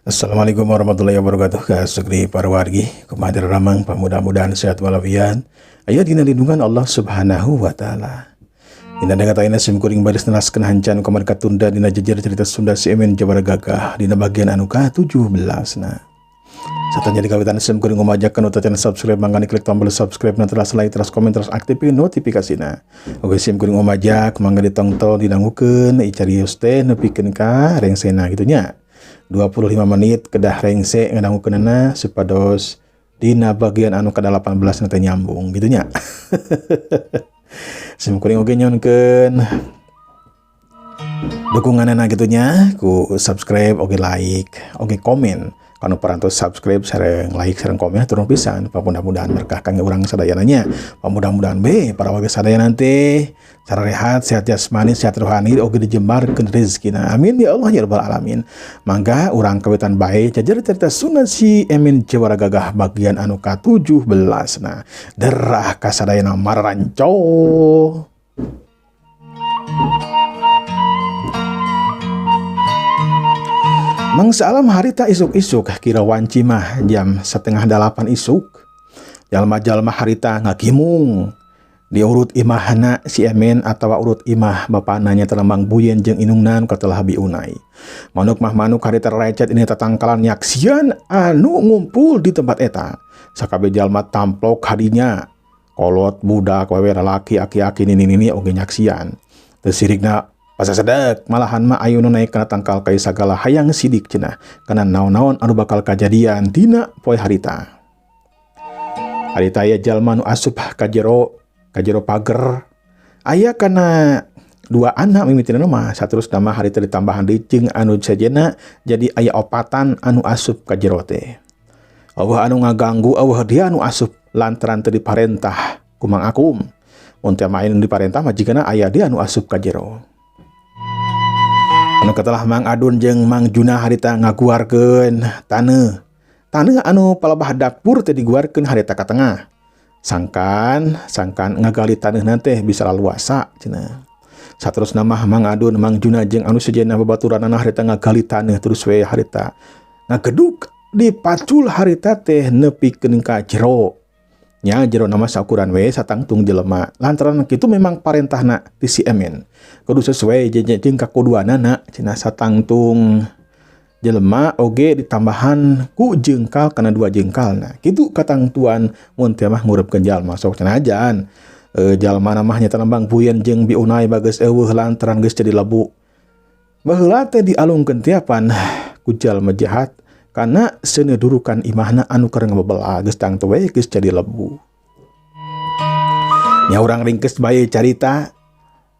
Assalamualaikum warahmatullahi wabarakatuh. Kasugri para wargi, kumadir ramang mudah-mudahan sehat walafiat. Aya dina lindungan Allah Subhanahu wa taala. Dina dangataina sim kuring baris nenaskeun hancan kumaha katunda dina jejer cerita Sunda si Emen Jawara Gagah dina bagian anu ka-17 na. Satanya di kawitan sim kuring ngumajakeun utacan subscribe mangga klik tombol subscribe na terus like terus komen terus aktifkeun notifikasina. Oke sim kuring ngumajak mangga ditongtol didangukeun icarios teh nepikeun ka rengsena kitu nya. 25 menit kedah rengse ngadanggukeunna supados dina bagian anu ke-18 nanti nyambung gitu nya. Sim kuring oge nyonkeun dukunganna gitu nya ku subscribe oge like oge komen. Kanu parantos subscribe sareng like sareng komen turun pisan mudah-mudahan berkah kangge urang sadayana nya. Mudah-mudahan para warga sadayana nanti cara rehat sehat jasmani sehat rohani oge dijembarkeun rezekina. Amin ya Allah ya rabbal alamin. Mangga urang kawitan bae jajar cerita Sunda si Emen Jawara Gagah bagian anu ka-17 na. Derah ka sadayana mararanco. Mangsa alam harita isuk-isuk kira wanci mah jam 7:30 isuk. Jalma-jalma harita ngakimung di urut imahna si Emen atau urut imah bapana nya telembang buyen jeung inungnan katelah biunai. Manuk mah manuk harita recet ini tatangkalan nyaksian anu ngumpul di tempat eta. Sakabeh jalma tamplok hadinya. Kolot budak wewe lalaki aki-aki nini oge nyaksian. Teu sirikna pas sedek malahan mah ayuna naik kana tangkal kai sagala hayang sidik cenah kana naon-naon anu bakal kajadian dina poe harita. Harita aya jalma nu asup ka jero pager. Aya kana dua anak mimitina mah saterusna mah harita ditambahan deui jeung anu sejenna jadi aya opatan anu asup ka jero teh. Eueuh anu ngaganggu eueuh dia anu asup lantaran teu diparentah ku Mang Akum. Mun teu main diparentah mah jigana aya dia anu asup ka jero. Anu katelah Mang Adun jeung Mang Juna harita ngaguarkeun taneuh anu palebah dapur teh diguarkeun harita ka tengah. Sangkan ngagali taneuhna teh bisa laluasa cenah. Saterusna mah Mang Adun Mang Juna jeung anu sejenna babaturanna harita ngagali taneuh terus we harita ngageduk dipacul harita teh nepikeun ka jero. Nya jero nama saukuran we satangtung jelema. Lantaran kitu memang parentahna ti si Emen. Kudu sesuai jeung kakuduanana cenah satangtung jelema oge ditambahan ku jengkal kana 2 jengkalna. Kitu katangtuan mun teh mah ngurepkeun jalma sok cenah jalma mah nya telembang buyen jeung biunai bageus eueuh lantaran geus jadi lebu. Baheula teh dialungkeun tiapan ku jalma jahat karena senedurukan imahna anu keur ngabebelah geus tangtu we geus jadi lebu. Nya urang ringkes bae carita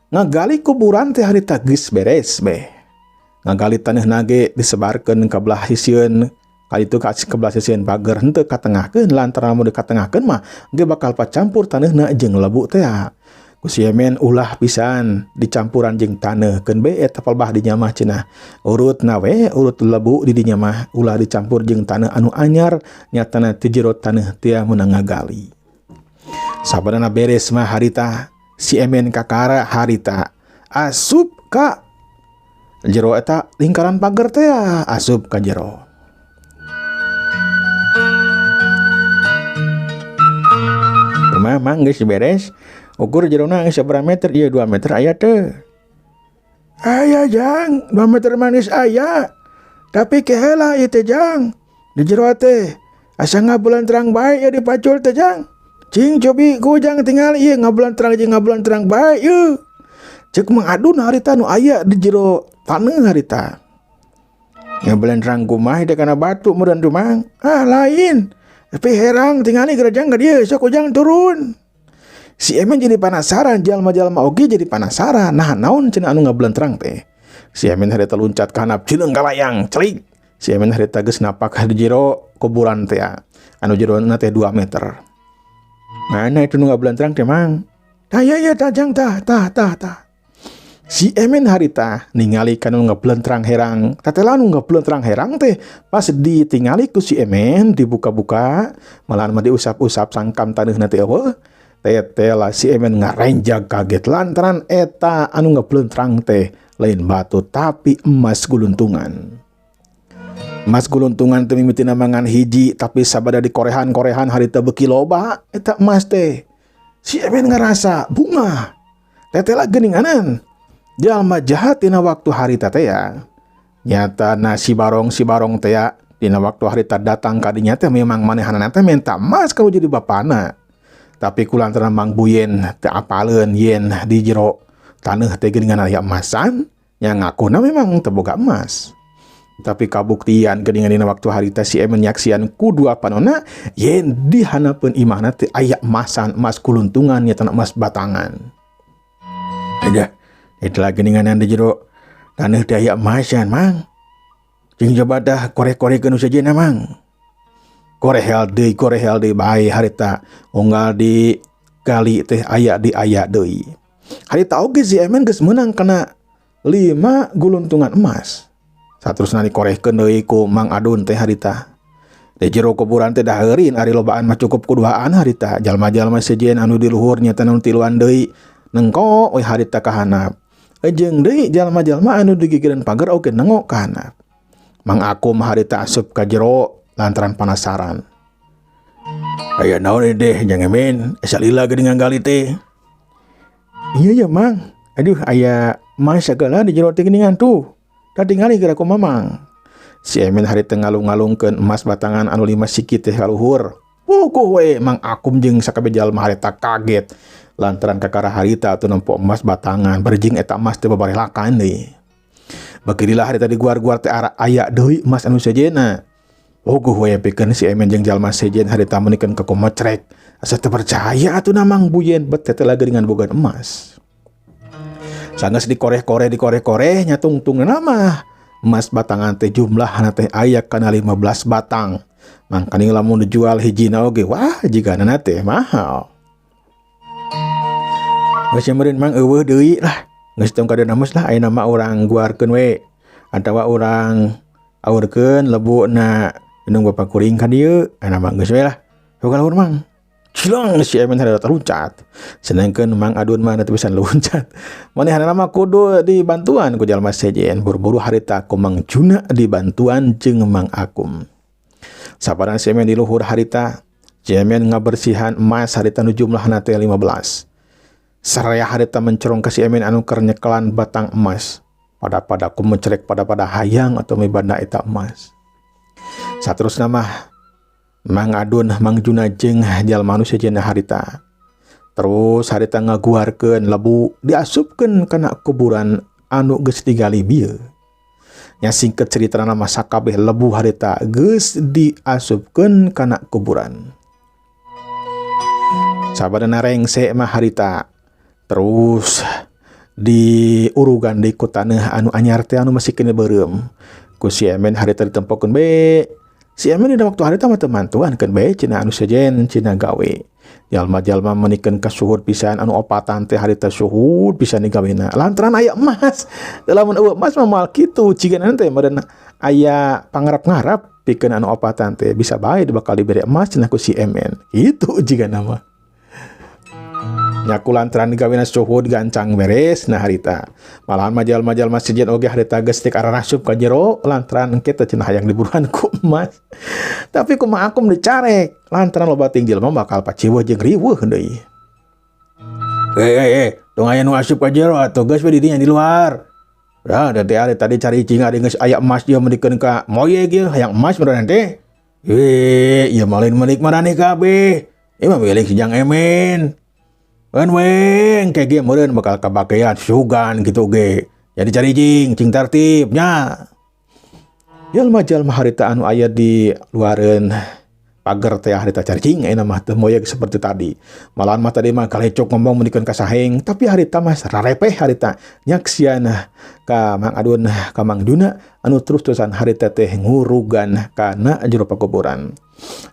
ngagali kuburan teh harita geus beres beh. Ngagali taneuhna ge disebarkeun ka belah sisieun kalitu ka belah sisieun pager henteu katengahkeun lantaran mun dikatengahkeun mah ge bakal pacampur taneuhna jeung lebu teh. Ku si Emen ulah pisan dicampuran jeung taneuh keun be eta palebah dinya mah cenah. Urutna we urut lebu di dinya mah ulah dicampur jeung taneuh anu anyar nyatana ti jero taneuh teh meunang ngagali. Sabarana beres mah harita si Emen kakara harita asup ka jero eta lingkaran pager teh asup ka jero. Rumah mah geus beres. Ukur jerona geus sabaraha meter? Ieu 2 meter aya teu. Aya jang, 2 meter manis aya. Tapi keheula ieu teh jang. Di jero teh asa ngabulan terang bae ya dipacul teh jang. Cing cobi ku jang tinggal ieu ngabulan terang bae ieu. Ceuk Mang Adun harita nu aya di jero taneuh harita. Ngabulan terang kumaha teh kana batu meureun tuh Mang. Lain. Tapi herang tingali gerejang ka dieu sok ujang turun. Si Emen jadi penasaran, jalma-jalma oge jadi penasaran. Nah, naon cenah anu ngablentrang teh. Si Emen harita luncat ka handap cileung kalayang, celik. Si Emen harita geus napak di jero kuburan teh. Anu jerona teh 2 meter. Mana itu nu ngablentrang teh Mang? Tah ya tajang tah. Si Emen harita ningali kanu ngablentrang herang. Tatela nu ngablentrang herang teh pas ditingali ku si Emen dibuka-buka, malahan mah diusap-usap sangkam taneuhna teh eueuh. Tetela si Emen ngarenjag kaget lantaran eta anu ngablentrang teh lain batu tapi emas guluntungan. Emas guluntungan teu mimitina mangan hiji tapi sabada di korehan harita beuki loba eta emas teh. Si Emen ngarasa bunga. Tetela geuninganan. Jalma jahat tina waktu harita teh ya. Nyatana si barong teh ya dina waktu harita datang ka dinya teh memang manehanana teh minta emas kau jadi bapana. Tapi kulantaran Mang Buyen teu apaleun yen di jero taneuh teh geuningan aya emasan, nya ngakuna memang teu boga emas. Tapi kabuktian geuningan dina waktu harita si Emen nyaksian ku dua panonna yen di hanapeun imahna teh aya emasan, emas kuluntungan nyata emas batangan. Aja, itulah geuninganan di jero taneuh teh aya emasan, Mang. Jeung coba dah korek-korekeun sajeuna, Mang. Korehel deui bae harita unggal di gali teh aya deui. Harita oge si Emen geus meunang kana 5 guluntungan emas. Saterusna dikorehkeun deui ku Mang Adun teh harita. Di jero kuburan teh daheurin ari lobaan mah cukup kuduaan harita. Jalma-jalma sejen anu di luhur nyata anu tiluan deui nengko we harita ka handap. Jeung deui jalma-jalma anu di gigireun pager oge nengok ka handap. Mang Akum harita asup ka jero lantaran penasaran. Aya naon deh jeung Emen, asa lila geuningan gali teh. Iya ya Mang. Aduh aya emas sagala di jero teh geuningan tuh. Tadi ngali kira ku Mamang. Si Emen harita ngalung-ngalungkeun emas batangan anu 5 siki teh ka luhur. Puguh we Mang Akum jeung sakabeh jalma harita kaget lantaran kakara harita atuh nempo emas batangan berjing eta emas teh babarelakan deui. Bagirilah harita di guar-guar teh aya deui emas anu sejenna. Puguh we pikeun si Emen jeung jalma sejen harita meunikeun ka kumocrek. Asa teu percaya atuh Mang Buyen bet teh lagi dengan bogaan emas. Sanes dikoreh-koreh nya tungtungna mah emas batangan teh jumlahna teh aya kana 15 batang. Mangkani lamun dijual hijina oge wah jiganana teh mahal. Geus meureun Mang eueuh deui lah. Geus tong kadana emas lah ayeuna mah urang guarkeun we atawa urang aurkeun lebuna indung bapa kuring ka dieu. Ayeuna mah geus we lah. Sok kalur Mang. Cilong si Emen harita loncat. Sedangkeun Mang Adun mah teu bisa loncat. Manehanana mah kudu dibantuan ku jalma sejen. Buru-buru harita ku Mang Juna dibantuan jeung Mang Akum. Sabarang si Emen di luhur harita, si Emen ngabersihan emas harita nu jumlahna teh 15. Saraya harita mencorong ka si Emen anu keur nyekelan batang emas. Pada ku mencerek pada hayang atau mibanda eta emas. Saterusna mah Mang Adun, Mang Juna jeung jalma anu sejenna harita. Terus harita ngaguarkeun lebu diasupkeun kana kuburan anu geus digali bieu. Nya singket caritana mah sakabeh lebu harita geus diasupkeun kana kuburan. Sabadana rengse mah harita terus diurugan deui ku taneuh anu anyar teh anu masih kene beureum. Ku si Emen harita ditempokeun be. Si Emen dina waktu harita mah teu mantuan keun bae cenah anu sejen cenah gawe. Jalma-jalma menikeun ka suhud pisan anu opatan teh harita suhud pisan digawena. Lantaran aya emas. Lamun eueuh emas mah moal kitu ciganana teh meureun aya pangarap-ngarap pikeun anu opatan teh bisa bae bakal dibere emas cenah ku si Emen. Itu jigana mah. Nya kulantaran digawena suhud gancang beres nah harita. Malahan jalma-jalma sejen oge harita geus tek arah rasup ka jero lantaran engke teh cenah hayang diburuan ku emas. Tapi ku Mang Akum dicarek lantaran loba ting jelema bakal paciweuh jeung riweuh deui. Tong aya nu asup ka jero atuh geus we di dinya di luar. Dah tadi tadi cari cing ari geus aya emas dia medikeun ka moyeg ieu hayang emas meureun teh. Ieu malin menik marane kabeh. Ieu mah milik si Jang Emen. Weng kayak ge meureun bakal kabakean sugan gitu ge. Jadi cari cing tertibnya. Jalma-jalma harita anu aya di luareun pager teh harita cari cing ayeuna mah teu moyeg seperti tadi. Malahan mah tadi mah kalecok ngomong menikeun ka saheng, tapi harita mah sararepeh harita nyaksian ka Mang Adun ka Mang Juna anu terus-terusan harita teh ngurugan kana jero pakuburan.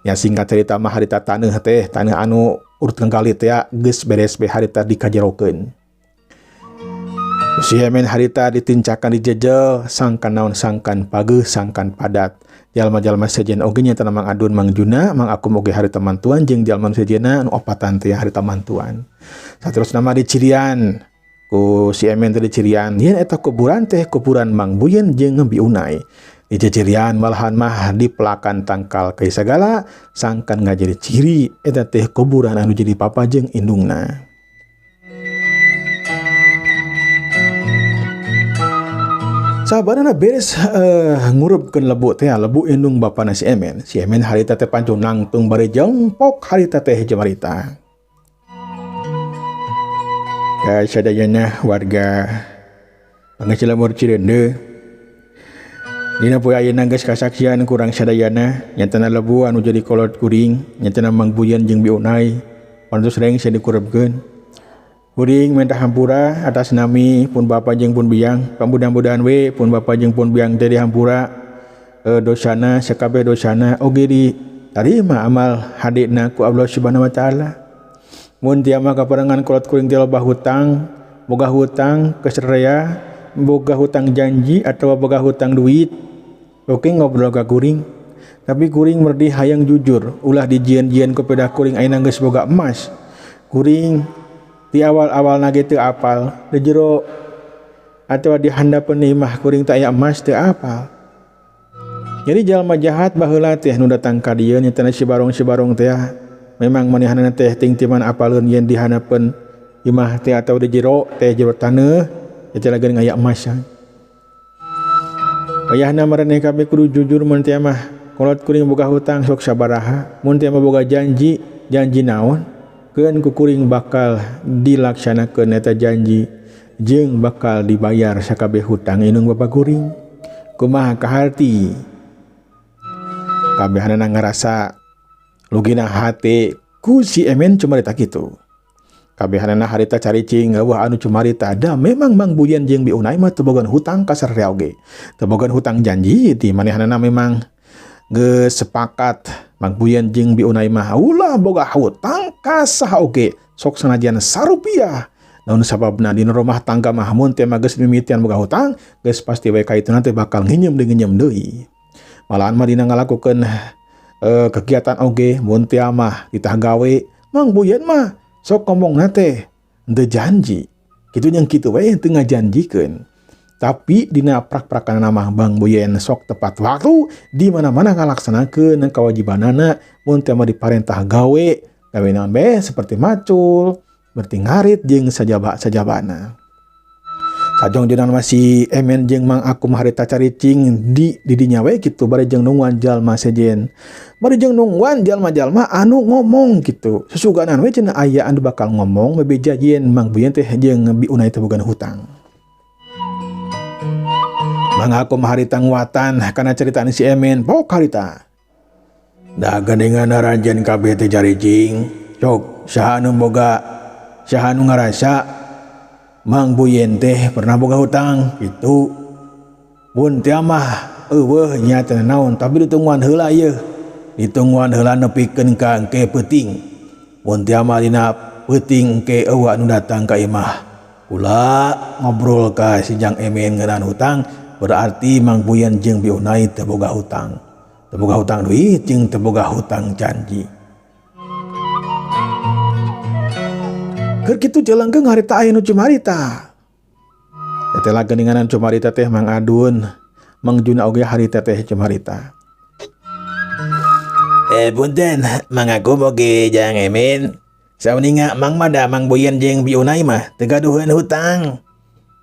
Ya singkat cerita mah harita taneuh anu urut kenggali teh geus beres be harita dikajerokeun. Si Emen harita ditincakan dijejel sangkan naon sangkan pageuh sangkan padat. Jalma-jalma sejen oge nya Mang Adun, Mang Juna, Mang Akum oge harita mantuan jeung jalma sejenna anu opatan teh harita mantuan. Saterusna mah dicirian ku si Emen teh dicirian yen eta kuburan teh kuburan Mang Buyen jeung Bi Unai. Di cecirian malahan mah dipelakan tangkal kai sagala sangkan ngajadi ciri eta teh kuburan anu jadi papajeng indungna. Sabarana beres ngurupkeun lebu teh lebu indung bapana si Emen. Si Emen harita teh pancung nangtung bari jengpok harita teh jemarita. Sadayana warga Pangacilamur Cirende. Dina poe ayeuna geus kasaksian kurang sadayana nyatana lebu anu jadi kolot kuring, nyatana Mang Buyen jeung Biunai pantos reng sia dikurepkeun. Kuring mentah hampura atas nami pun bapa jeung pun biang, pamudah-mudahan we pun bapa jeung pun biang teh dihampura dosana sakabeh dosana oge ditarima amal hadina ku Allah Subhanahu wa taala. Mun tiama kaparengan kolot kuring teh loba hutang, boga hutang keserea, boga hutang janji atau boga hutang duit. Oke ngobrol ka kuring. Tapi kuring merdi hayang jujur, ulah dijieun-jieun kepada kuring ayeuna geus boga emas. Kuring di awal-awal nage teu apal, di jero atawa di handapeun mah kuring teu aya emas teu apal. Jadi jalma jahat baheula teh nu datang ka dieu nyatana si barong teh memang manehna teh ting timan apaleun yen di handapeun imah teh atau di jero taneuh eta lageun aya emas. Wayahna maraneh kabeh kudu jujur mun teh mah kolot kuring boga hutang sok sabaraha, mun teh mah boga janji naon? Keun kukuring bakal dilaksanakeun eta janji jeung bakal dibayar sakabeh hutang indung bapa kuring. Kumaha kaharti kabehanana ngarasa lugina hate ku si Emen cumarita kitu. Kabehanana harita caricing eueuh anu cumarita da memang Mang Buyen jeung Biunai mah teu bogan hutang ka sararea oge. Teu bogan hutang janji ti manehanana memang geus sepakat Mang Buyen jeung Biunai mah ulah boga hutang ka saha oge sok sanajan sarupiah. Naon sababna dina rumah tangga mah mun teh mah geus mimitian boga hutang geus pasti we kaituna teh bakal nginjem deui. Malahan mah dina ngalakukeun kegiatan oge mun teh mah ditah gawe Mang Buyen mah sok ngomongna teh teu janji. Kitu nya kitu we teu ngajanjikeun. Tapi dina prak-prakanana mah Mang Buyen sok tepat waktu di mana-mana ngalaksanakeun kawajibanana mun teh mah diparentah gawe naon be seperti macul, berti ngarit jeung sajabana. Sajong dina masih Emen jeung Mang Akum harita caricing di didinya we kitu bari jeung nungguan jalma sejen. Bari jeung nungguan jalma-jalma anu ngomong kitu. Susuganan we cenah aya anu bakal ngomong bebeja yen Mang Buyen teh jeung Biunai teh bogan hutang. Mang Akum harita nguatan kana ceritaan si Emen pok harita. Da gandengan rajan kabeh teh caricing. Sok saha anu ngarasa Mang Buyen teh pernah boga hutang kitu. Mun teh mah eueuh nya teh naon tapi ditungguan heula ieu. Ditungguan heula nepikeun ka engke peuting. Mun teh mah dina peuting engke eueuh anu datang ka imah. Kula ngobrol ka si Jang Emen ngeunaan hutang. Berarti Mang Buyen jeung Biunai teu boga hutang. Teu boga hutang duit jeung teu boga hutang janji. Keur kitu jelengkeung harita aya nu cumarita. Eta lageninganan cumarita teh Mang Adun, Mang Juna oge harita teh cumarita. Punten, Mang Akum oge Jang Emen. Sauninga Mang mada Mang Buyen jeung Biunai mah teu gaduheun hutang.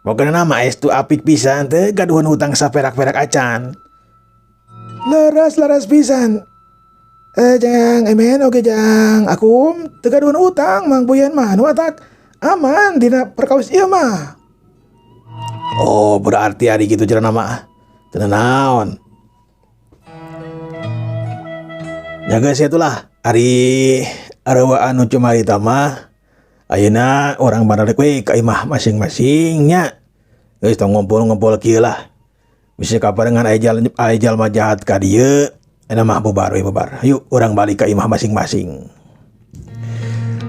Pokona mah estu apik pisan teh gaduhan hutang saperak-perak acan. Laras pisan. Jang Emen oge Jang Akum teu gaduhan hutang Mang Buyen mah nu atak aman dina perkawis ieu mah. Oh, berarti ari kitu cenah mah. Teu naon. Jaga itulah ari arewa anu cumarita mah. Ayeuna orang baraleg we ka imah masing-masing nya. Geus tong ngumpul-ngumpul kieu lah. Bisa kaparengan aya jalma jahat ka dieu, aya mah bubar we bubar. Hayu urang balik ka imah masing-masing.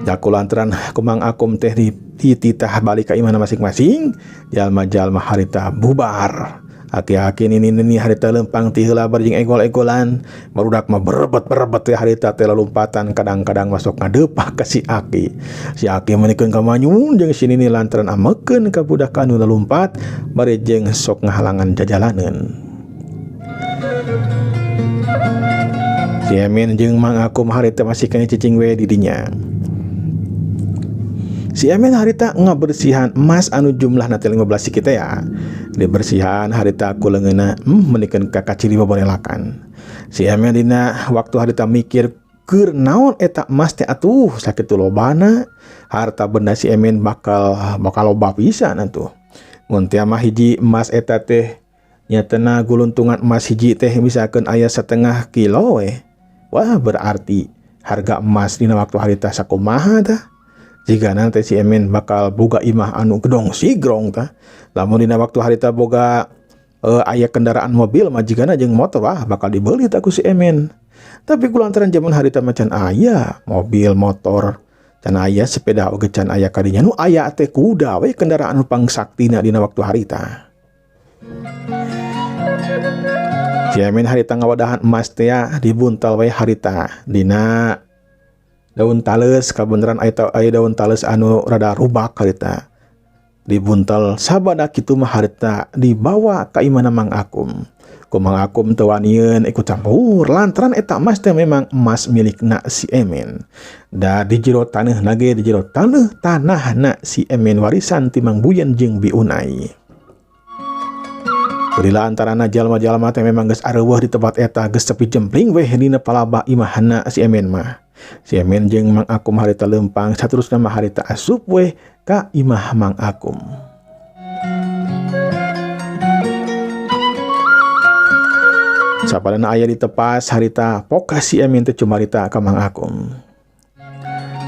Jakulantaran ku Mang Akum teh dititah balik ka imahna masing-masing, jalma-jalma harita bubar. Aki-aki nini harita lempang ti heula bari jeung egol-egolan, barudak mah berebet teh harita teh lalumpatan kadang-kadang masuk ngadepah ka si Aki. Si Aki menikeun ka manyun jeung si nini lantaran amekeun ka budak anu lalumpat bari jeung sok ngahalangan jajalaneun. Si Emin jeung Mang Akum harita masih kena cicing we didinya. Si Emin harita ngabersihan emas anu jumlahna teh 15 kita ya. Dibersihan harita ku leungeunna menikeun ka kaciri baborelakan. Si Emin dina waktu harita mikir keur naon eta emas teh atuh sakitu lobana, harta benda si Emin bakal loba pisan atuh. Mun teh mah hiji emas eta teh nyatana guluntungan emas hiji teh misalkan aya 1/2 kilo we. Wah, berarti harga emas dina waktu harita sakumaha tah? Jika nanti si Emin bakal boga imah anu gedong sigrong tah. Lamun dina waktu harita boga aya kendaraan mobil mah jigana jeung motor wah bakal dibeli tah ku si Emin. Tapi kulantaran zaman harita macan aya mobil motor, can aya sepeda oge can aya kadinya nu aya teh kuda we kendaraan anu pangsaktina dina waktu harita. Si Emin harita ngawadahan emas teh dibuntal we harita dina daun tales, kabeneran aya daun tales anu rada rubak harita. Dibuntal sabada kitu mah harita dibawa ka imana Mang Akum. Ku Mang Akum teu wanieun ikut campur lantaran eta emas teh memang emas milikna si Emin. Da di jero taneuhna ge di jero tanahna si Emin warisan ti Mang Buyen jeung Bi Unai. Kurila antarana jalma-jalma teh memang geus areuweuh di tempat eta geus sepi jempling weh dina palaba imahna si Emin mah. Si Emin jeung Mang Akum harita leumpang saterusna mah harita asup weh ka imah Mang Akum. Sapadana aya di tepas harita pokas si Emin teh cumarita ka Mang Akum.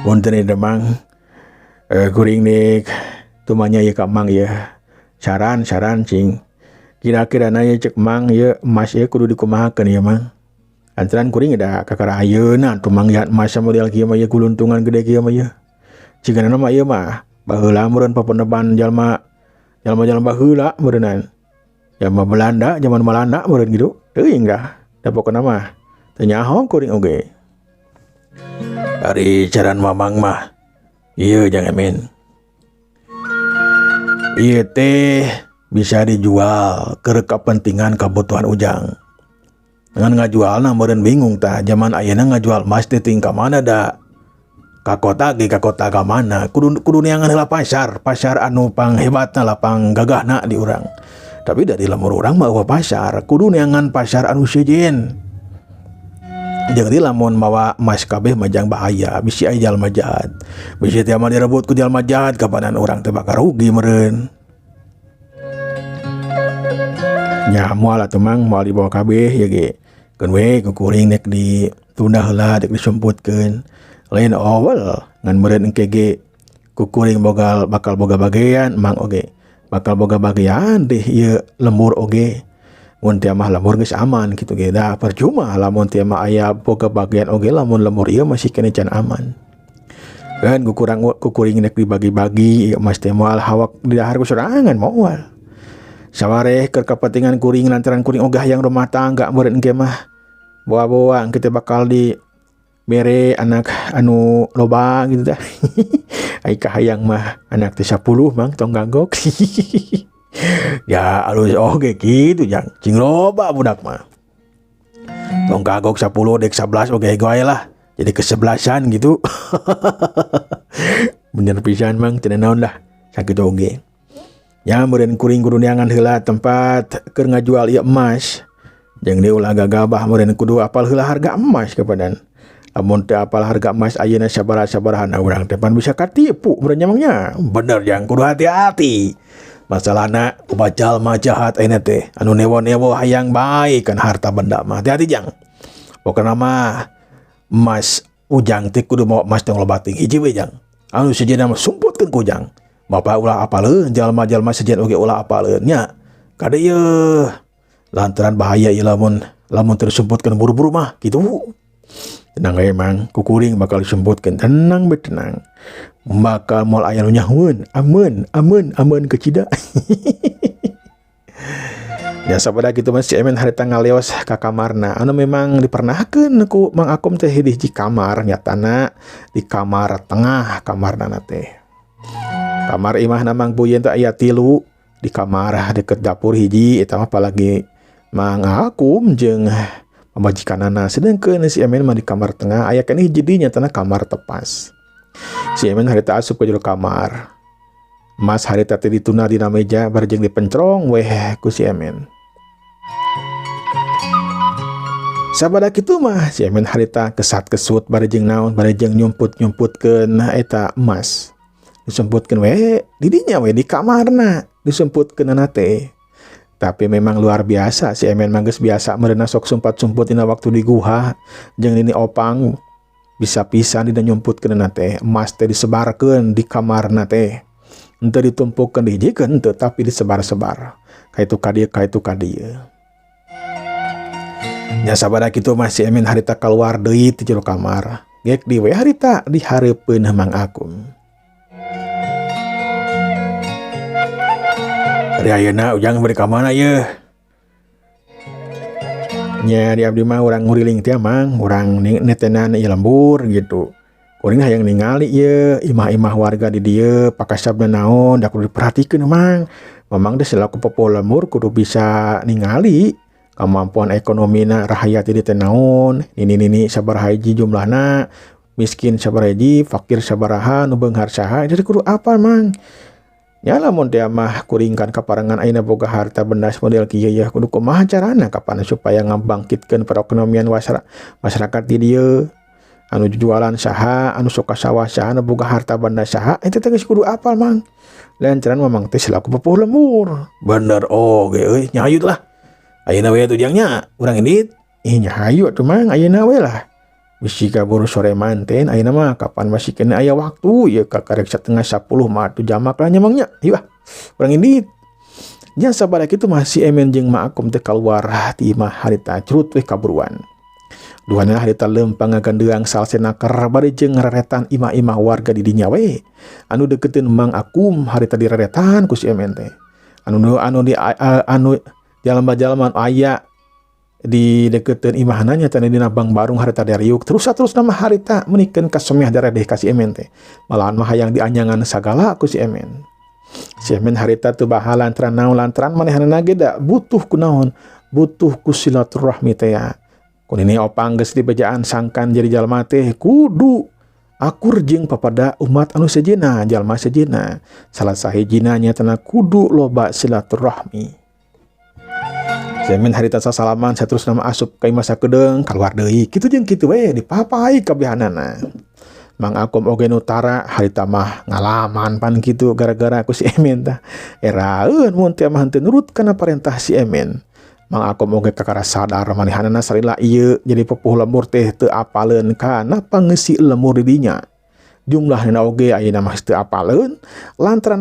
Punten ieu Mang, kuring nik tumanya ieu ka Mang ieu. Saran cing. Kira-kira naya cek Mang ya emas ya kudu dikumahakeun ya Mang. Antaran kuring da kakara ayeuna tuh Mang ya emas model kieu mah ya guluntungan gede kieu mah ya. Cigana mah ieu mah baheula meureun papendeban jalma baheula meureunan. Jalma Belanda, zaman Belanda meureun gitu. Teuing dah. Da pokona mah teu nyaho kuring oge. Ari caran Mamang mah ieu Jang Emin. Ieu teh bisa dijual ke kepentingan kebutuhan ujang. Dengan ngajual na meureun bingung tah zaman ayeuna ngajual emas teh ting ka mana da? Ka kota ka mana? Kudu neangan heula pasar anu panghebatna lah panggagahna di urang. Tapi dari lamur urang mah eueuh pasar, kudu neangan pasar anu sejen. Jeung di lamun mawa emas kabeh mah jang bahaya, bisi aya jalma jahat. Bisi teh mah direbut ku jalma jahat kapanan urang teh bakal rugi meureun. Nya moal atuh Mang moal dibawa kabeh ya ge. Keun we kukuring nek ditunda heula dek disumputkeun. Lain awal ngan meureun engke ge kukuring bakal boga bagean Mang oge. Bakal boga bagean deh ieu lembur oge. Mun teh mah lembur geus aman kitu ge. Da percuma lamun teh mah aya boga bagean oge lamun lembur ieu masih kene can aman. Kan kukuring nek dibagi-bagi emas teh moal hawak didahar ku sorangan moal. Sawareh keur kapentingan kuring lantaran kuring ogah yang rumah tangga meureun engke mah boa-boa engke teh bakal di mere anak anu loba gitu dah. Ai kahayang mah anak teh 10 Mang tong gagok. Ya alus oge kitu Jang. Cing loba budak mah. Tong gagok 10 dek 11 oge goe lah. Jadi ke-11an gitu. Bener pisan Mang teu naon lah. Sakitu oge. Ya meureun kuring kudu neangan heula tempat keur ngajual ieu emas. Jeung di ulah gagabah meureun kudu apal heula harga emas kepadan. Lamun teu apal harga emas ayeuna sabaraha-sabaraha urang teh pan bisa katipu meureun nyamangnya. Bener Jang kudu hati-hati. Masalahna loba jalma jahat ayeuna teh anu newo-newo hayang bae kan harta benda mah. Hati-hati Jang. Pokona mah emas ujang teh kudu mawa emas tong loba ting hiji we Jang. Anu sejenna mah sumputkeun ku Ujang. Bapak ulah apaleun, jalma-jalma sejen oge ulah apaleun nya. Kada ieu lantaran bahaya ieu lamun tersebutkeun buru-buru mah kitu. Tenang we Mang, kukuring bakal disebutkeun tenang be tenang. Bakal moal aya nu nyahoeun, aman kecida. Ya sabada kitu mah si Emin harita ngaleos ka kamarna. Anu memang dipernahkeun ku Mang Akum teh di hiji kamar nyatana di kamar tengah kamarna teh. Kamar imahna Mang Buyen teh aya 3 di kamar deket dapur hiji eta mah apalagi Mang Akum jeung pamajikanana sedengkeun si Emen mah di kamar tengah aya kana hiji dinya tanah kamar tepas. Si Emen harita asup ke jero kamar. Mas harita teh dituna dina meja bareng dipencrong weh ku si Emen. Sabada kitu mah si Emen harita kesat-kesut bareng naon bareng nyumput-nyumputkeun eta emas. Disemputkeun we di dinya we di kamarna disemputkeun teh. Tapi memang luar biasa si Emen mah geus biasa meureuna sok sumpat-sumput dina waktu di guha jeung ini opang bisa pisan dina nyumputkeun teh emas teh disebarkeun di kamarna teh. Henteu ditumpukkeun dijikeun henteu tapi disebar-sebar. Kaitu ka dieu. Nya sabada kitu mah si Emen harita keluar deui ti jero kamar. Gek di we harita dihareupeun Mang Akum. Ari ayeuna ujang beri ka mana ye? Nya di abdi mah urang nguriling teh Mang, urang netenan ieu lembur gitu. Kuring hayang ningali ye imah-imah warga di dieu pakasabna naon da kudu diperhatikeun Mang. Mamang teh selaku popo lembur kudu bisa ningali kemampuan ekonomina rahayat di teh naon, ini sabaraha hiji jumlahna, miskin sabaraha hiji, fakir sabaraha, nu beunghar saha, jadi kudu apa Mang? Nya lamun teh mah kuringkan kaparangan ayeuna boga harta benda model kieu ya kudu kumaha carana kapan supaya ngabangkitkeun perekonomian masyarakat di dieu. Anu jualan saha, anu sok sawah saha, anu boga harta benda saha, eta teh geus kudu apal Mang. Lantaran mamang teh selaku popo lembur. Bener oge euy, nyayut lah. Ayeuna we atuh jangnya urang indit nya hayu atuh Mang ayeuna we lah bisi kabur sore manten ayeuna mah kapan masih kena aya waktu ya ka karek 9:30 mah atuh jamak lah nya Mang nya ieu urang indit nya sabada kitu mah si Emen jeung Ma Akum teh kaluar ti imah harita curut we kaburuan duana harita lempang ngagandeang salsena keur bari jeung ngareretan imah-imah warga di dinya we anu deukeuteun Mang Akum harita direretan ku si Emen teh anu jalma-jalma aya di dekeun imahna nya teh dina Bang Barung harita dariuk terus nama harita menikeun kasemiah daredeh ka si Emen teh malahan mah hayang dianyangan sagala ku si Emen. Si Emen harita teu baha lantaran naon lantaran manehanna ge da butuh ku naon butuh ku silaturahmi teh ya. Kun ini opang geus dibejaan sangkan jadi jalma teh kudu akur jeung papada umat anu sejenna jalma sejenna salah sahijina nya teh kudu loba silaturahmi. Semen harita sasalaman saterus nama asup ka imah sakedeung kaluar deui kitu jeung kitu we dipapai kabehanana. Mang Akum oge nutara harita mah ngalaman pan kitu gara-gara ku si Emen tah eraeun mun teh mah henteu nurut kana parentah si Emen. Mang Akum oge kakara sadar manehanana salila ieu jadi pupuh lembur teh teu apaleun kana pangeusi lembur di dinya. Jumlahna oge ayeuna mah teu apaleun lantaran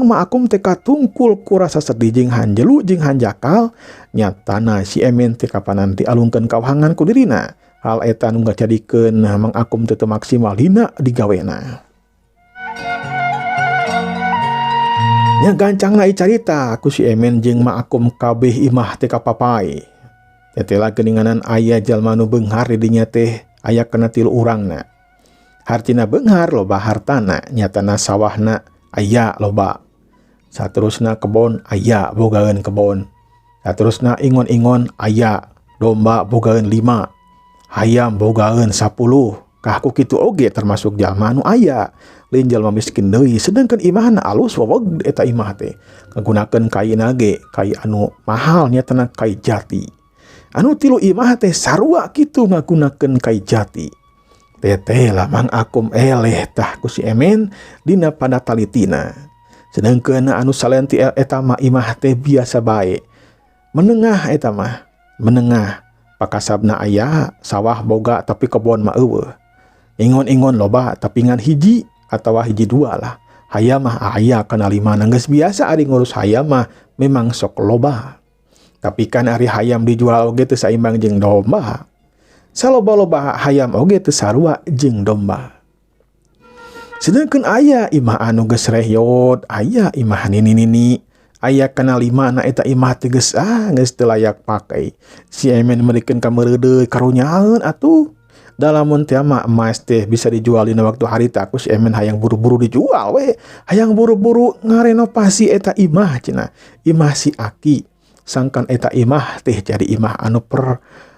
Ma Akum teh katungkul ku rasa sedih jeung hanjelu jeung hanjakal nyatana si Emen teh kapanan dialungkeun kawahangan ku dirina hal eta nu ngajadikeun Mang Akum teh teu maksimal dina digawena. Nya gancangna carita ku si Emen jeung Ma Akum kabeh imah teh kapapai. Tetela geuninganan aya jalma nu beunghar di dinya teh aya kana 3 urangna. Hartina beunghar loba hartana nyatana sawahna aya loba saterusna kebon aya bogaeun kebon saterusna ingon-ingon aya domba bogaeun 5 hayam bogaeun 10 kah ku kitu oge termasuk jalma anu aya lain jalma miskin deui sedengkeun imahna alus waweg eta imah teh kagunakeun kaina ge kai anu mahal nyatana kai jati anu 3 imah teh sarua kitu ngagunakeun kai jati. Teteh lah Mang Akum eleh tah ku si Emen dina pada talitina. Sedengkeun anu salenti eta mah imah teh biasa bae. Menengah eta mah, menengah. Pakasabna aya sawah boga tapi kebon mah eueuh. Ingon-ingon loba tapi ngan hiji atawa hiji 2 lah. Hayam mah aya kana 5 geus biasa ari ngurus hayam mah memang sok loba. Tapi kan ari hayam dijual oge teu saimbang jeung domba. Saloba-loba hayam oge teu sarua jeung domba. Sedengkeun aya imah anu geus rehyot, aya imah nini-nini, aya kana 5 na eta imah teh geus teu layak pakai. Si Emen merikeun ka meureudeuy karunyaeun atuh. Da lamun teh mah emas teh bisa dijual dina waktu harita ku si Emen hayang buru-buru dijual we, hayang buru-buru ngarenovasi eta imah cenah. Imah si Aki. sangkan eta imah teh jadi imah anu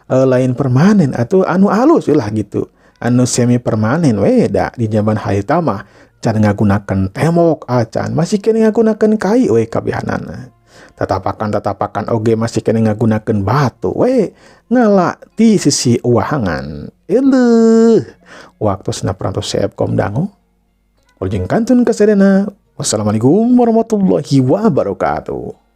lain permanen atau anu halus lah gitu, anu semi permanen we da di zaman haita mah can ngagunakeun tembok acan masih kene ngagunakeun kai we kabehanana. Tatapakan oge masih kene ngagunakeun batu we ngala di sisi uahangan. Eleuh waktosna perantos Sepkom dangu uljeng kantun kasadena. Wassalamualaikum warahmatullahi wabarakatuh.